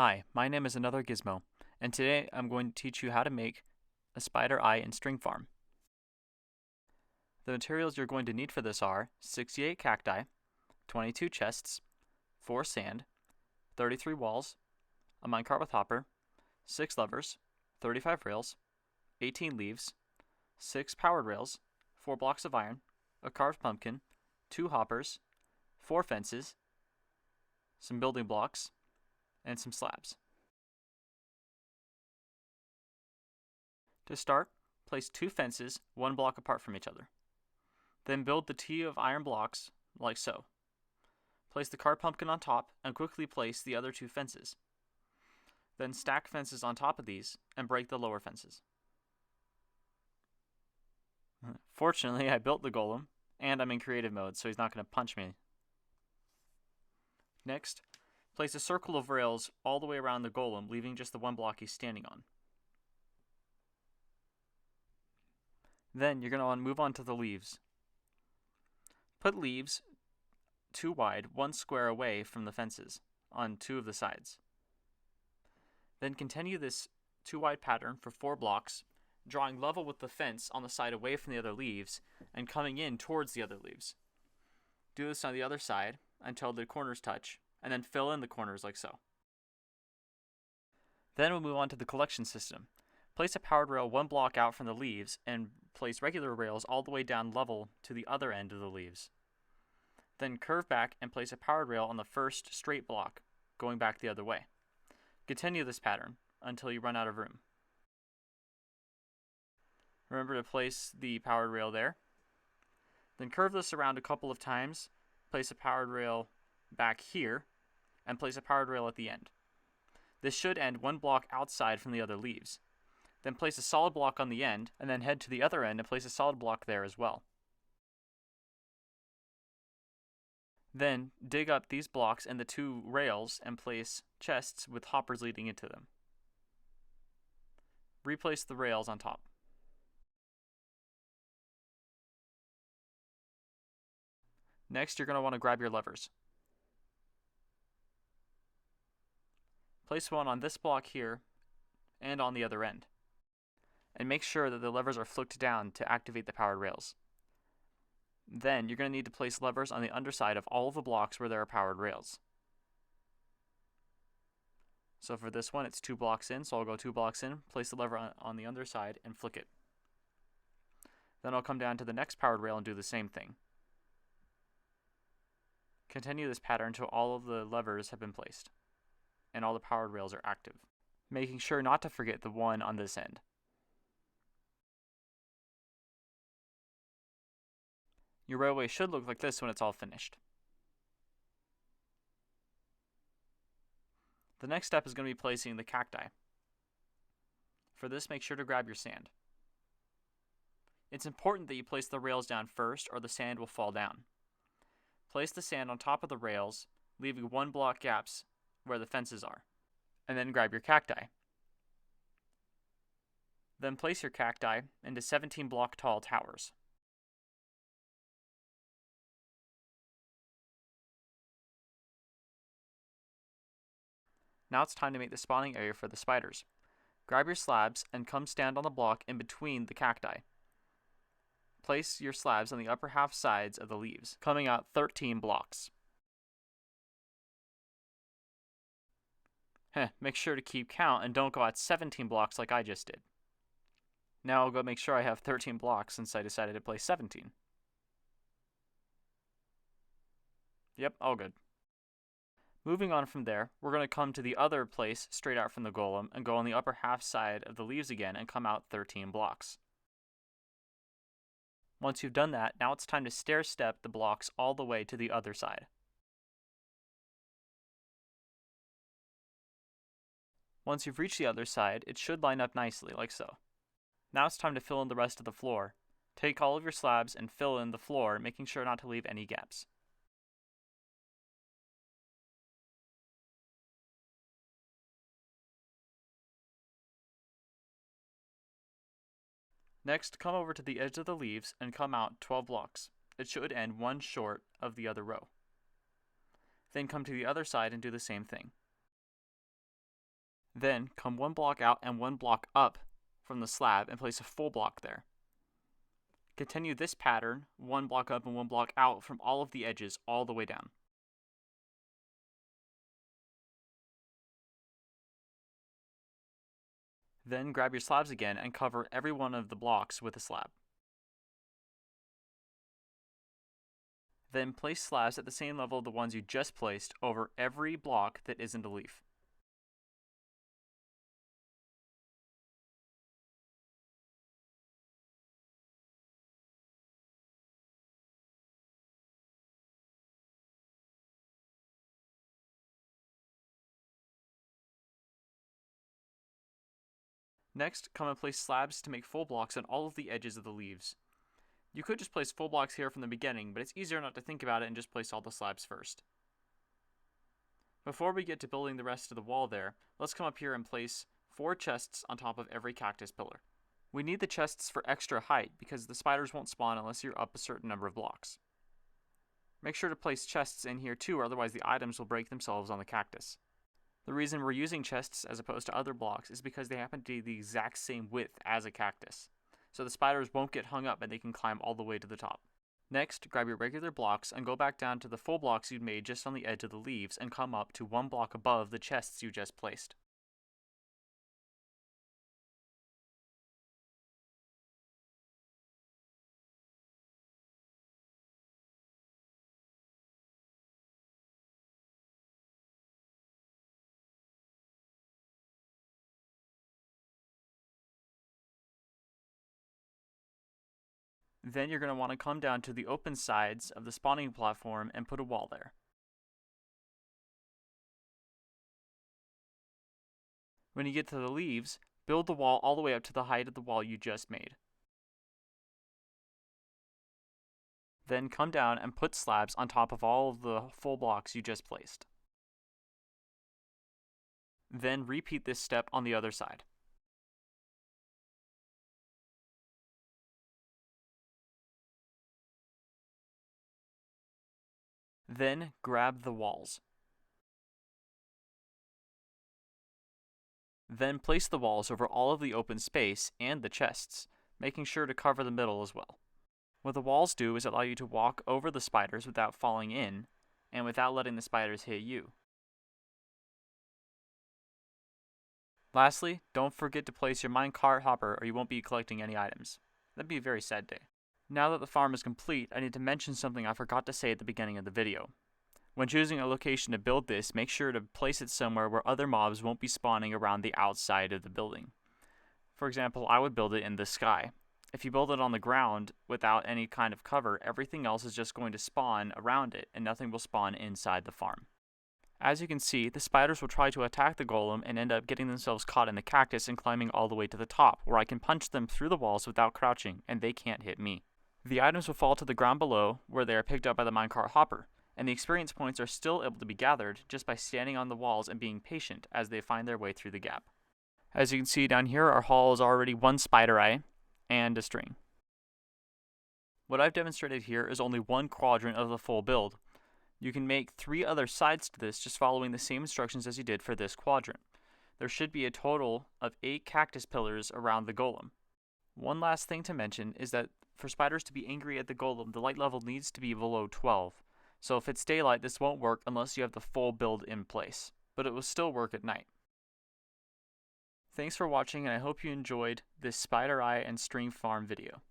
Hi, my name is Another Gizmo, and today I'm going to teach you how to make a spider eye in String Farm. The materials you're going to need for this are 68 cacti, 22 chests, 4 sand, 33 walls, a minecart with hopper, 6 levers, 35 rails, 18 leaves, 6 powered rails, 4 blocks of iron, a carved pumpkin, 2 hoppers, 4 fences, some building blocks, and some slabs. To start, place 2 fences 1 block apart from each other. Then build the T of iron blocks, like so. Place the carved pumpkin on top and quickly place the other 2 fences. Then stack fences on top of these and break the lower fences. Fortunately, I built the golem, and I'm in creative mode, so he's not going to punch me. Next, place a circle of rails all the way around the golem, leaving just the 1 block he's standing on. Then you're going to want to move on to the leaves. Put leaves 2 wide, 1 square away from the fences on 2 of the sides. Then continue this 2 wide pattern for 4 blocks, drawing level with the fence on the side away from the other leaves and coming in towards the other leaves. Do this on the other side until the corners touch, and then fill in the corners like so. Then we'll move on to the collection system. Place a powered rail 1 block out from the leaves and place regular rails all the way down level to the other end of the leaves. Then curve back and place a powered rail on the first straight block, going back the other way. Continue this pattern until you run out of room. Remember to place the powered rail there. Then curve this around a couple of times, place a powered rail back here, and place a powered rail at the end. This should end 1 block outside from the other leaves. Then place a solid block on the end, and then head to the other end and place a solid block there as well. Then dig up these blocks and the 2 rails and place chests with hoppers leading into them. Replace the rails on top. Next, you're going to want to grab your levers. Place one on this block here and on the other end. And make sure that the levers are flicked down to activate the powered rails. Then you're going to need to place levers on the underside of all of the blocks where there are powered rails. So for this one, it's 2 blocks in, so I'll go 2 blocks in, place the lever on the underside, and flick it. Then I'll come down to the next powered rail and do the same thing. Continue this pattern until all of the levers have been placed, and all the powered rails are active, making sure not to forget the one on this end. Your railway should look like this when it's all finished. The next step is going to be placing the cacti. For this, make sure to grab your sand. It's important that you place the rails down first or the sand will fall down. Place the sand on top of the rails, leaving 1 block gaps where the fences are, and then grab your cacti. Then place your cacti into 17 block tall towers. Now it's time to make the spawning area for the spiders. Grab your slabs and come stand on the block in between the cacti. Place your slabs on the upper half sides of the leaves, coming out 13 blocks. Make sure to keep count and don't go out 17 blocks like I just did. Now I'll go make sure I have 13 blocks since I decided to place 17. Yep, all good. Moving on from there, we're going to come to the other place straight out from the golem and go on the upper half side of the leaves again and come out 13 blocks. Once you've done that, now it's time to stair step the blocks all the way to the other side. Once you've reached the other side, it should line up nicely, like so. Now it's time to fill in the rest of the floor. Take all of your slabs and fill in the floor, making sure not to leave any gaps. Next, come over to the edge of the leaves and come out 12 blocks. It should end 1 short of the other row. Then come to the other side and do the same thing. Then come one block out and one block up from the slab and place a full block there. Continue this pattern, one block up and one block out from all of the edges all the way down. Then grab your slabs again and cover every one of the blocks with a slab. Then place slabs at the same level of the ones you just placed over every block that isn't a leaf. Next, come and place slabs to make full blocks on all of the edges of the leaves. You could just place full blocks here from the beginning, but it's easier not to think about it and just place all the slabs first. Before we get to building the rest of the wall there, let's come up here and place 4 chests on top of every cactus pillar. We need the chests for extra height because the spiders won't spawn unless you're up a certain number of blocks. Make sure to place chests in here too, or otherwise the items will break themselves on the cactus. The reason we're using chests as opposed to other blocks is because they happen to be the exact same width as a cactus, so the spiders won't get hung up and they can climb all the way to the top. Next, grab your regular blocks and go back down to the full blocks you'd made just on the edge of the leaves and come up to one block above the chests you just placed. Then you're going to want to come down to the open sides of the spawning platform and put a wall there. When you get to the leaves, build the wall all the way up to the height of the wall you just made. Then come down and put slabs on top of all of the full blocks you just placed. Then repeat this step on the other side. Then grab the walls. Then place the walls over all of the open space and the chests, making sure to cover the middle as well. What the walls do is allow you to walk over the spiders without falling in, and without letting the spiders hit you. Lastly, don't forget to place your minecart hopper or you won't be collecting any items. That'd be a very sad day. Now that the farm is complete, I need to mention something I forgot to say at the beginning of the video. When choosing a location to build this, make sure to place it somewhere where other mobs won't be spawning around the outside of the building. For example, I would build it in the sky. If you build it on the ground without any kind of cover, everything else is just going to spawn around it and nothing will spawn inside the farm. As you can see, the spiders will try to attack the golem and end up getting themselves caught in the cactus and climbing all the way to the top, where I can punch them through the walls without crouching, and they can't hit me. The items will fall to the ground below, where they are picked up by the minecart hopper, and the experience points are still able to be gathered just by standing on the walls and being patient as they find their way through the gap. As you can see down here, our haul is already 1 spider eye and a string. What I've demonstrated here is only 1 quadrant of the full build. You can make 3 other sides to this just following the same instructions as you did for this quadrant. There should be a total of 8 cactus pillars around the golem. One last thing to mention is that for spiders to be angry at the golem, the light level needs to be below 12. So if it's daylight, this won't work unless you have the full build in place, but it will still work at night. Thanks for watching, and I hope you enjoyed this spider eye and string farm video.